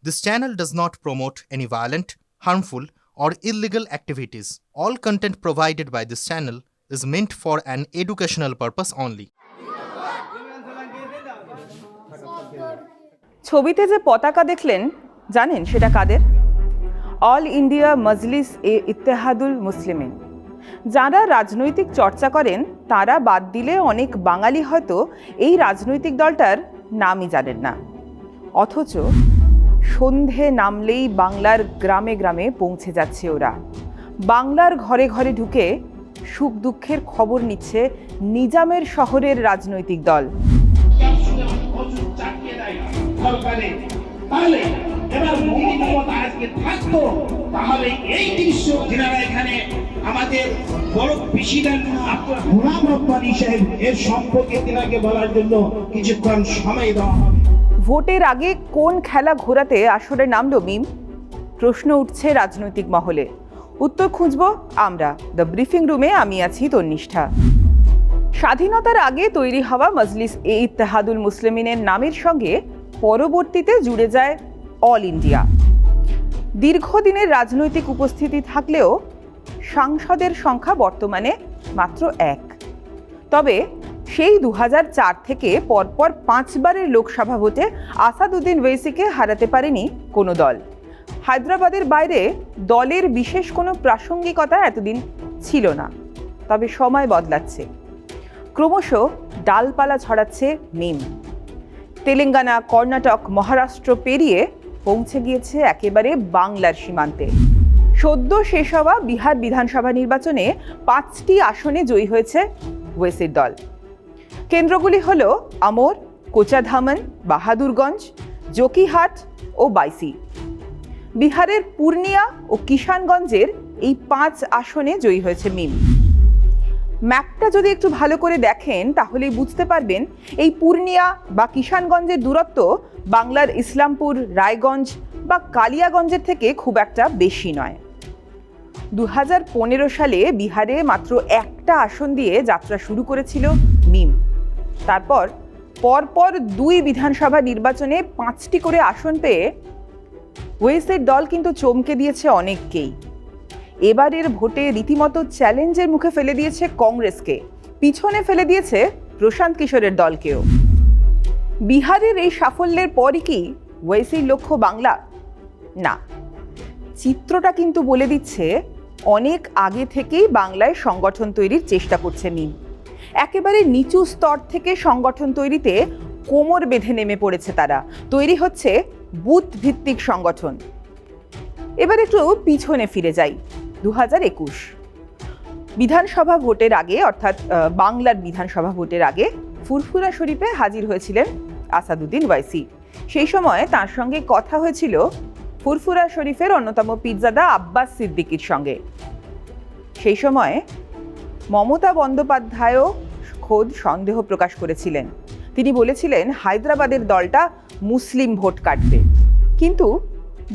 This channel does not promote any violent, harmful, or illegal activities. All content provided by this channel is meant for an educational purpose only. ছবিতে যে পতাকা দেখলেন জানেন সেটা কাদের? All India মজলিস এ ইত্তেহাদুল মুসলিমিন। যারা রাজনৈতিক চর্চা করেন তারা বাদ দিলে অনেক বাঙালি হয়তো এই রাজনৈতিক দলটার নামই জানেন না। অথচ সন্ধে নামলেই বাংলার গ্রামে গ্রামে পৌঁছে যাচ্ছে ওরা। বাংলার ঘরে ঘরে ঢুকে সুখ দুঃখের খবর নিচ্ছে নিজামের শহরের রাজনৈতিক দল। আমাদের বড় প্রেসিডেন্ট গোলাম রব্বানী সাহেব এর সম্পর্কে তিনাকে বলার জন্য কিছুক্ষণ সময় দেওয়া হবে। ভোটের আগে কোন খেলা ঘোরাতে আসরে নামলো মিম? প্রশ্ন উঠছে রাজনৈতিক মহলে। উত্তর খুঁজব আমরা দ্য ব্রিফিং রুমে। আমি আছি তন্নিষ্ঠা। স্বাধীনতার আগে তৈরি হওয়া মজলিস এ ইত্তেহাদুল মুসলিমিনের নামের সঙ্গে পরবর্তীতে জুড়ে যায় অল ইন্ডিয়া। দীর্ঘদিনের রাজনৈতিক উপস্থিতি থাকলেও সাংসদের সংখ্যা বর্তমানে মাত্র 1। তবে সেই 2004 থেকে পরপর 5 বারের লোকসভা ভোটে আসাদুদ্দিন ওয়েসিকে হারাতে পারেনি কোনো দল। হায়দ্রাবাদের বাইরে দলের বিশেষ কোনো প্রাসঙ্গিকতা এতদিন ছিল না। তবে সময় বদলাচ্ছে, ক্রমশ ডালপালা ছড়াচ্ছে মিম। তেলেঙ্গানা, কর্ণাটক, মহারাষ্ট্র পেরিয়ে পৌঁছে গিয়েছে একেবারে বাংলার সীমান্তে। সদ্য শেষ হওয়া বিহার বিধানসভা নির্বাচনে 5টি আসনে জয়ী হয়েছে ওয়েসির দল। কেন্দ্রগুলি হল আমোর, কোচাধামন, বাহাদুরগঞ্জ, জকিহাট ও বাইসি। বিহারের পূর্ণিয়া ও কিষানগঞ্জের এই 5 আসনে জয়ী হয়েছে মিম। ম্যাপটা যদি একটু ভালো করে দেখেন তাহলেই বুঝতে পারবেন এই পূর্ণিয়া বা কিষানগঞ্জের দূরত্ব বাংলার ইসলামপুর, রায়গঞ্জ বা কালিয়াগঞ্জের থেকে খুব একটা বেশি নয়। 2015 সালে বিহারে মাত্র 1টা আসন দিয়ে যাত্রা শুরু করেছিল মিম। তারপর পরপর 2 বিধানসভা নির্বাচনে 5টি করে আসন পেয়ে ওয়েসির দল কিন্তু চমকে দিয়েছে অনেককেই। এবারের ভোটে রীতিমতো চ্যালেঞ্জের মুখে ফেলে দিয়েছে কংগ্রেসকে, পিছনে ফেলে দিয়েছে প্রশান্ত কিশোরের দলকেও। বিহারের এই সাফল্যের পরই কি ওয়েসির লক্ষ্য বাংলা? না, চিত্রটা কিন্তু বলে দিচ্ছে অনেক আগে থেকেই বাংলায় সংগঠন তৈরির চেষ্টা করছে মিম। একেবারে নিচু স্তর থেকে সংগঠন তৈরিতে কোমর বেঁধে নেমে পড়েছে তারা। তৈরি হচ্ছে বুথ ভিত্তিক সংগঠন। এবার একটু পিছনে ফিরে যাই। 2021 বিধানসভা ভোটের আগে, অর্থাৎ বাংলার বিধানসভা ভোটের আগে ফুরফুরা শরীফে হাজির হয়েছিলেন আসাদুদ্দিন ওয়াইসি। সেই সময় তার সঙ্গে কথা হয়েছিল ফুরফুরা শরীফের অন্যতম পীরজাদা আব্বাস সিদ্দিকীর সঙ্গে। সেই সময় মমতা বন্দ্যোপাধ্যায়ও খোদ সন্দেহ প্রকাশ করেছিলেন। তিনি বলেছিলেন হায়দ্রাবাদের দলটা মুসলিম ভোট কাটবে, কিন্তু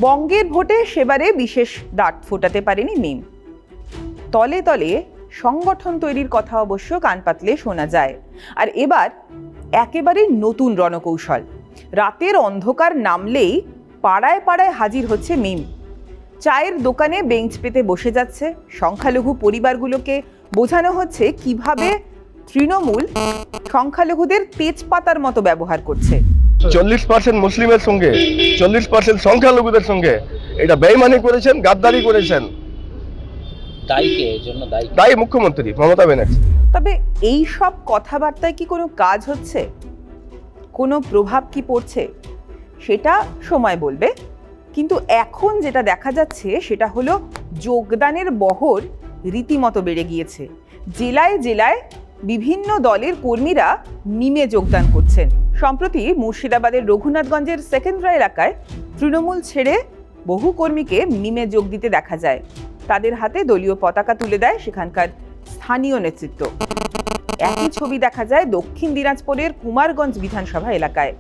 বঙ্গের ভোটে সেবারে বিশেষ দাঁত ফোটাতে পারেনি মিম। তলে তলে সংগঠন তৈরির কথা অবশ্য কান পাতলে শোনা যায়। আর এবার একেবারে নতুন রণকৌশল। রাতের অন্ধকার নামলেই পাড়ায় পাড়ায় হাজির হচ্ছে মিম। চায়ের দোকানে বেঞ্চ পেতে বসে যাচ্ছে। সংখ্যালঘু পরিবারগুলোকে বোঝানো হচ্ছে কিভাবে তৃণমূল সংখ্যালঘুদের তেজপাতার মতো ব্যবহার করছে। 40% মুসলিমের সঙ্গে 40% সংখ্যালঘুদের সঙ্গে এটা বেইমানি করেছেন, গাদ্দারি করেছেন। দায়ী মুখ্যমন্ত্রী মমতা ব্যানার্জি। তবে এই সব কথাবার্তায় কি কোনো কাজ হচ্ছে? কোনো প্রভাব কি পড়ছে? সেটা সময় বলবে। কিন্তু এখন যেটা দেখা যাচ্ছে সেটা হলো যোগদানের বহর রীতিমতো বেড়ে গিয়েছে। জেলায় জেলায় বিভিন্ন দলের কর্মীরা মিমে যোগদান করছেন। সম্প্রতি মুর্শিদাবাদের রঘুনাথগঞ্জের সেকেন্দ্রা এলাকায় তৃণমূল ছেড়ে বহু কর্মীকে মিমে যোগ দিতে দেখা যায়। তাদের হাতে দলীয় পতাকা তুলে দেয় সেখানকার স্থানীয় নেতৃত্ব। একই ছবি দেখা যায় দক্ষিণ দিনাজপুরের কুমারগঞ্জ বিধানসভা এলাকায়।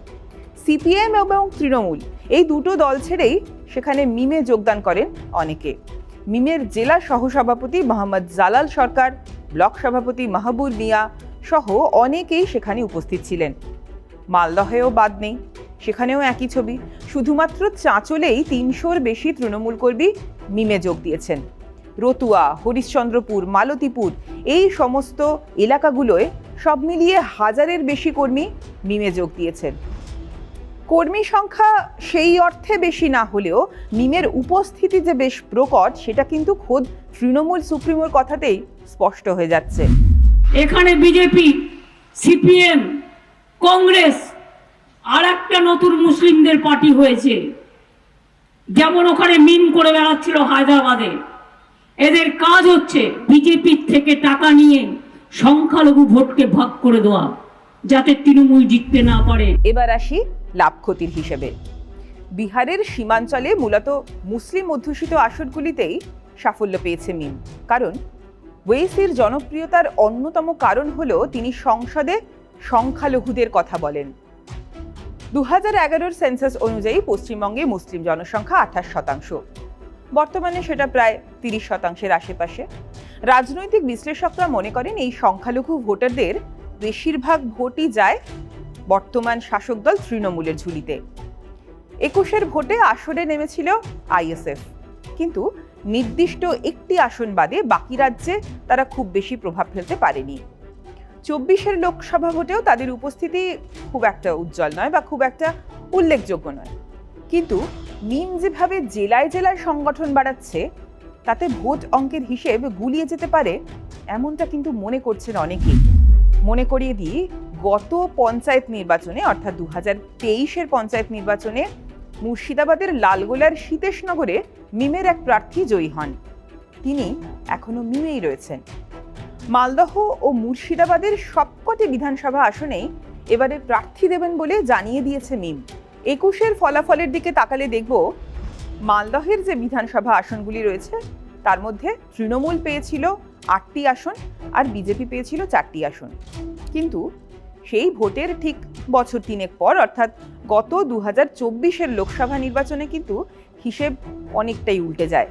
সিপিএম এবং তৃণমূল এই দুটো দল ছেড়েই সেখানে মিমে যোগদান করেন অনেকে। মিমের জেলা সহসভাপতি মোহাম্মদ জালাল সরকার, ব্লক সভাপতি মাহবুব মিয়া সহ অনেকেই সেখানে উপস্থিত ছিলেন। মালদহেও বাদ নেই। সেখানেও একই ছবি, শুধুমাত্র চাঁচলেই ৩০০-র বেশি তৃণমূল কর্মী মিমে যোগ দিয়েছেন। রতুয়া, হরিশ্চন্দ্রপুর, মালতীপুর এই সমস্ত এলাকাগুলোয় সব মিলিয়ে ১,০০০-এর বেশি কর্মী মিমে যোগ দিয়েছেন। কর্মী সংখ্যা সেই অর্থে বেশি না হলেও মিমের উপস্থিতি যে বেশ প্রকট সেটা কিন্তু খোদ তৃণমূল সুপ্রিমোর কথাতেই স্পষ্ট হয়ে যাচ্ছে। এখানে বিজেপি, সিপিএম, কংগ্রেস আর একটা নতুন মুসলিমদের পার্টি হয়েছে, যেমন ওখানে মিম করে বেড়াচ্ছিল হায়দ্রাবাদে। এদের কাজ হচ্ছে বিজেপির থেকে টাকা নিয়ে সংখ্যালঘু ভোটকে ভাগ করে দেওয়া, যাতে তৃণমূল জিততে না পারে। এবার আসি লাভ ক্ষতির হিসেবে। বিহারের সীমাঞ্চলে মূলত মুসলিম অধ্যুষিত আসনগুলিতেই সাফল্য পেয়েছে মিম। কারণ ওয়েসির জনপ্রিয়তার অন্যতম কারণ হলো তিনি সংসদে সংখ্যালঘুদের কথা বলেন। 2011-র সেন্সাস অনুযায়ী পশ্চিমবঙ্গে মুসলিম জনসংখ্যা 28%। বর্তমানে সেটা প্রায় 30%-এর আশেপাশে। রাজনৈতিক বিশ্লেষকরা মনে করেন এই সংখ্যালঘু ভোটারদের বেশিরভাগ ভোটই যায় বর্তমান শাসক দল তৃণমূলের ঝুলিতে। 21-এর ভোটে আসরে নেমেছিল আইএসএফ, কিন্তু নির্দিষ্ট একটি আসন বাদে বাকি রাজ্যে তারা খুব বেশি প্রভাব ফেলতে পারেনি। 24-এর লোকসভা ভোটেও তাদের উপস্থিতি খুব একটা উজ্জ্বল নয় বা খুব একটা উল্লেখযোগ্য নয়। কিন্তু মিম যেভাবে জেলায় জেলায় সংগঠন বাড়াচ্ছে তাতে ভোট অঙ্কের হিসেব গুলিয়ে যেতে পারে, এমনটা কিন্তু মনে করছেন অনেকেই। মনে করিয়ে দিই, গত পঞ্চায়েত নির্বাচনে অর্থাৎ 2023-এর পঞ্চায়েত নির্বাচনে মুর্শিদাবাদের লালগোলার সীতেশনগরে মিমের এক প্রার্থী জয়ী হন। তিনি এখনো মিমেই রয়েছেন। মালদহ ও মুর্শিদাবাদের সবকটি বিধানসভা আসনেই এবারে প্রার্থী দেবেন বলে জানিয়ে দিয়েছে মিম। 21-এর ফলাফলের দিকে তাকালে দেখব মালদহের যে বিধানসভা আসনগুলি রয়েছে তার মধ্যে তৃণমূল পেয়েছিল 8টি আসন আর বিজেপি পেয়েছিল 4টি আসন। কিন্তু সেই ভোটের ঠিক বছর তিনেক পর অর্থাৎ গত 2024-এর লোকসভা নির্বাচনে কিন্তু হিসেব অনেকটাই উল্টে যায়।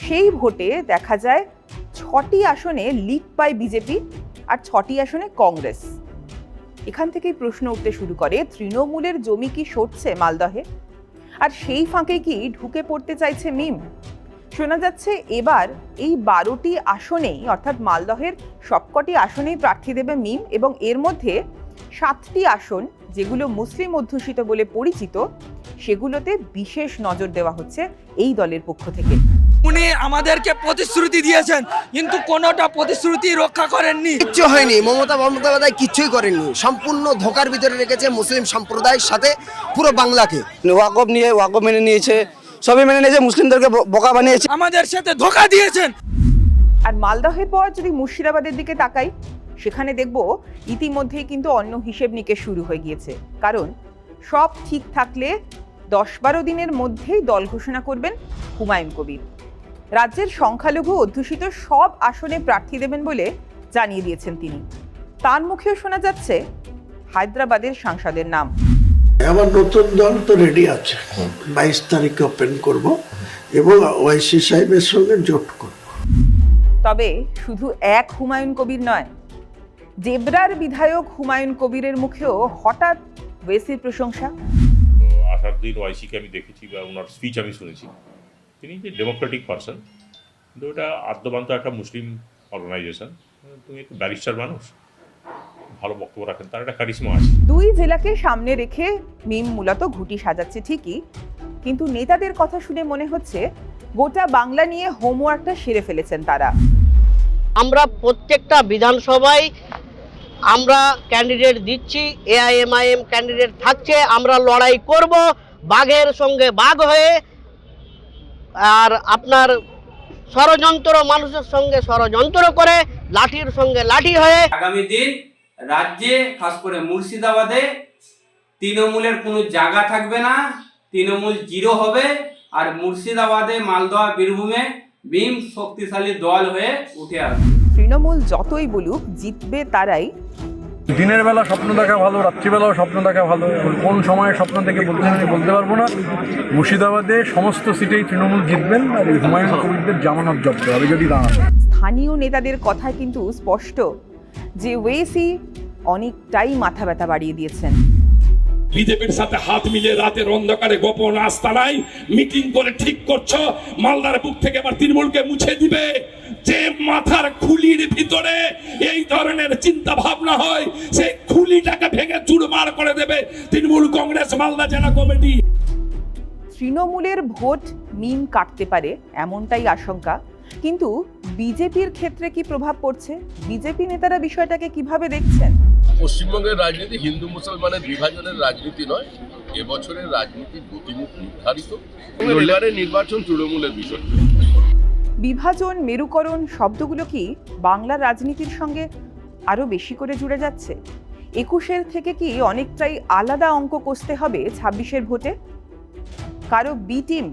সেই ভোটে দেখা যায় 6টি আসনে লিড পায় বিজেপি আর 6টি আসনে কংগ্রেস। এখান থেকেই প্রশ্ন উঠতে শুরু করে, তৃণমূলের জমি কি সরছে মালদহে? আর সেই ফাঁকে কি ঢুকে পড়তে চাইছে মিম? শোনা যাচ্ছে এবার এই 12টি আসনেই অর্থাৎ মালদহের সবকটি আসনেই প্রার্থী দেবে মিম, এবং এর মধ্যে 7টি আসন যেগুলো মুসলিম অধ্যুষিত বলে পরিচিত সেগুলোতে বিশেষ নজর দেওয়া হচ্ছে এই দলের পক্ষ থেকে। উনি আমাদেরকে প্রতিশ্রুতি দিয়েছেন, কিন্তু কোনোটা প্রতিশ্রুতি রক্ষা করেননি। কিচ্ছু হয়নি, মমতা বন্দ্যোপাধ্যায় কিচ্ছুই করেননি। সম্পূর্ণ ধোকার ভিতরে রেখেছে মুসলিম সম্প্রদায়ের সাথে পুরো বাংলাকে। ওয়াকফ নিয়ে ওয়াকফ মেনে নিয়েছে, সবই মেনে নিয়েছে, মুসলিমদেরকে বোকা বানিয়েছে, আমাদের সাথে ধোকা দিয়েছেন। আর মালদহের পর যদি মুর্শিদাবাদের দিকে তাকাই, সেখানে দেখব ইতিমধ্যেই কিন্তু অন্য হিসেব নিকেশ শুরু হয়ে গিয়েছে। কারণ সব ঠিক থাকলে 10-12 দিনের মধ্যেই দল ঘোষণা করবেন হুমায়ুন কবির। রাজ্যের সংখ্যালঘু অধ্যুষিত সব আসনে প্রার্থী দেবেন বলে জানিয়ে দিয়েছেন তিনি। তার মুখেও শোনা যাচ্ছে হায়দ্রাবাদের সাংসদের নাম। আমার নতুন দল তো রেডি আছে, 22 তারিখে ওপেন করব এবং ওয়াইসি সাহেবের সঙ্গে জোট করব। তবে শুধু এক হুমায়ুন কবির নয়, জেবরার বিধায়ক হুমায়ুন কবিরের মুখেও হঠাৎ ওয়েসির প্রশংসা। আসার দিন ওয়াইসিকে আমি দেখেছি বা ওনার স্পিচ আমি শুনেছি, তিনি যে ডেমোক্রেটিক পারসন, কিন্তু এটা আদ্যবান্ত একটা মুসলিম অর্গানাইজেশন। তুমি একটু ব্যারিস্টার মানুষ, ভালো বক্তব্য রাখেন, তার একটা কারিশমা আছে। দুই জেলাকে সামনে রেখে মিম মূলত ঘুঁটি সাজাচ্ছে ঠিকই, কিন্তু নেতাদের কথা শুনে মনে হচ্ছে গোটা বাংলা নিয়ে হোমওয়ার্কটা সেরে ফেলেছেন তারা। আমরা প্রত্যেকটা বিধানসভায় আমরা ক্যান্ডিডেট দিচ্ছি, এআইএমআইএম ক্যান্ডিডেট থাকছে, আমরা লড়াই করব বাঘের সঙ্গে বাঘ হয়ে। আর আপনার ষড়যন্ত্র মানুষের সঙ্গে ষড়যন্ত্র করে, লাঠির সঙ্গে লাঠি হয়ে। আগামী দিন রাজ্যে খাস করে মুর্শিদাবাদে তৃণমূলের কোনো জায়গা থাকবে না, তৃণমূল জিরো হবে। আর মুর্শিদাবাদে, মালদহ, বীরভূমে মিম শক্তিশালী দল হয়ে উঠে আসবে। তৃণমূল যতই বলুক জিতবে তারাই। দিনের বেলা স্বপ্ন দেখা ভালো, রাত্রিবেলাও স্বপ্ন দেখা ভালো। কোন সময়ে স্বপ্ন থেকে বলতে পারবো না। মুর্শিদাবাদে সমস্ত সিটেই তৃণমূল জিতবেন আর হুমায়ুন কবিরদের জামানত জব্দ হবে যদি দাঁড়ান। স্থানীয় নেতাদের কথায় কিন্তু স্পষ্ট যে ওয়েসি অনেকটাই মাথা ব্যথা বাড়িয়ে দিয়েছেন। বিজেপির সাথে হাত মিলিয়ে রাতের অন্ধকারে গোপন আস্তানায় মিটিং করে ঠিক করছো মালদার বুক থেকে আবার তৃণমূলকে মুছে দিবে। যে মাথার খুলির ভিতরে এই ধরনের চিন্তা ভাবনা হয় সেই খুলিটাকে ভেঙে চুরমার করে দেবে তৃণমূল কংগ্রেস মালদা জেলা কমিটি। তৃণমূলের ভোট মিম কাটতে পারে এমনটাই আশঙ্কা, কিন্তু বিজেপির ক্ষেত্রে কি প্রভাব পড়ছে? বিজেপি নেতারা বিষয়টাকে কিভাবে দেখছেন? পশ্চিমবঙ্গের রাজনীতি হিন্দু মুসলমানের বিভাজনের রাজনীতি নয়, এবছরের রাজনীতির গতিমুখ নির্ধারিত। এবারে নির্বাচন তৃণমূলের বিষয়। বিভাজন, মেরুকরণ শব্দগুলো কি বাংলার রাজনীতির সঙ্গে আরো বেশি করে জুড়ে যাচ্ছে? 21-এর থেকে কি অনেকটাই আলাদা অঙ্ক কষতে হবে 26-এর ভোটে? কারো বি টিম,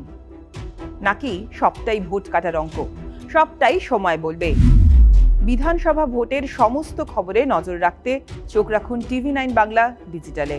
নাকি সবটাই ভোট কাটার অঙ্ক? সবটাই সময় বলবে। বিধানসভা ভোটের সমস্ত খবরে নজর রাখতে চোখ রাখুন TV9 বাংলা ডিজিটালে।